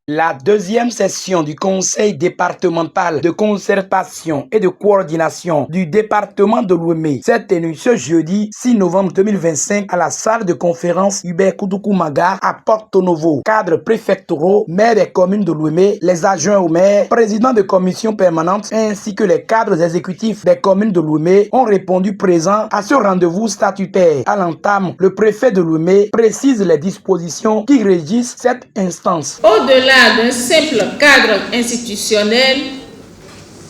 La deuxième session du Conseil départemental de concertation et de coordination du département de Lomé s'est tenue ce jeudi 6 novembre 2025 à la salle de conférence Hubert Koudoukou-Maga à Porto Novo. Cadres préfectoraux, maires des communes de Lomé, les adjoints au maire, présidents de commissions permanentes ainsi que les cadres exécutifs des communes de Lomé ont répondu présents à ce rendez-vous statutaire. À l'entame, le préfet de Lomé précise les dispositions qui régissent cette instance. Au-delà d'un simple cadre institutionnel,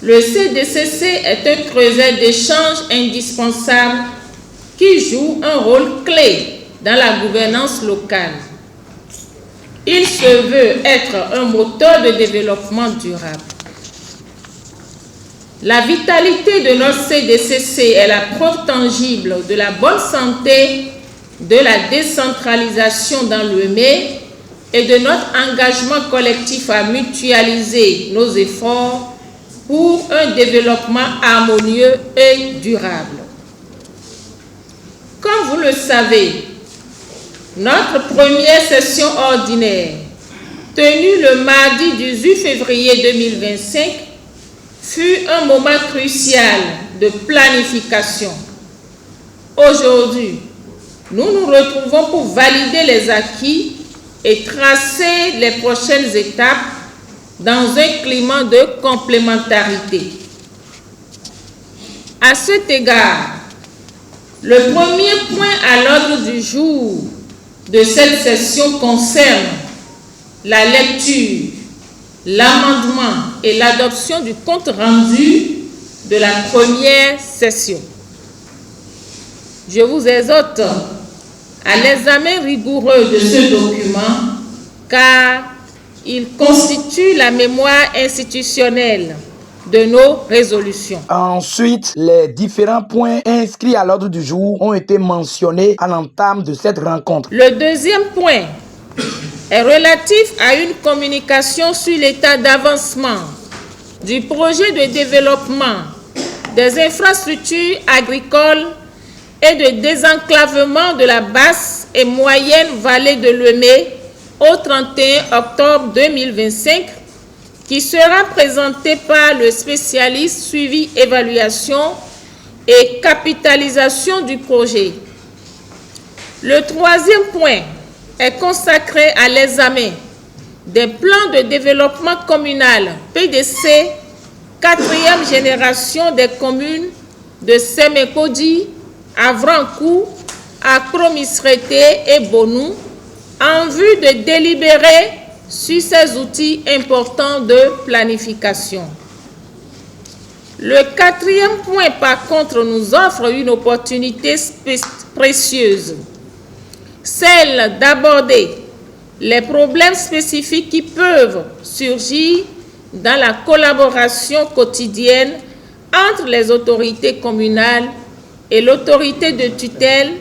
le CDCC est un creuset d'échanges indispensable qui joue un rôle clé dans la gouvernance locale. Il se veut être un moteur de développement durable. La vitalité de notre CDCC est la preuve tangible de la bonne santé de la décentralisation dans Lomé et de notre engagement collectif à mutualiser nos efforts pour un développement harmonieux et durable. Comme vous le savez, notre première session ordinaire, tenue le mardi 18 février 2025, fut un moment crucial de planification. Aujourd'hui, nous nous retrouvons pour valider les acquis et tracer les prochaines étapes dans un climat de complémentarité. À cet égard, le premier point à l'ordre du jour de cette session concerne la lecture, l'amendement et l'adoption du compte rendu de la première session. Je vous exhorte à l'examen rigoureux de ce document, car il constitue la mémoire institutionnelle de nos résolutions. Ensuite, les différents points inscrits à l'ordre du jour ont été mentionnés à l'entame de cette rencontre. Le deuxième point est relatif à une communication sur l'état d'avancement du projet de développement des infrastructures agricoles et de désenclavement de la basse et moyenne vallée de Lomé au 31 octobre 2025, qui sera présenté par le spécialiste suivi, évaluation et capitalisation du projet. Le troisième point est consacré à l'examen des plans de développement communal PDC 4e génération des communes de Sémékodi, Avrankou, Akro-Misrété et Bonou, en vue de délibérer sur ces outils importants de planification. Le quatrième point, par contre, nous offre une opportunité précieuse, celle d'aborder les problèmes spécifiques qui peuvent surgir dans la collaboration quotidienne entre les autorités communales et l'autorité de tutelle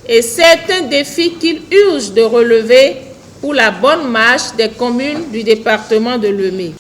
et certains défis qu'il urge de relever pour la bonne marche des communes du département de Lomé.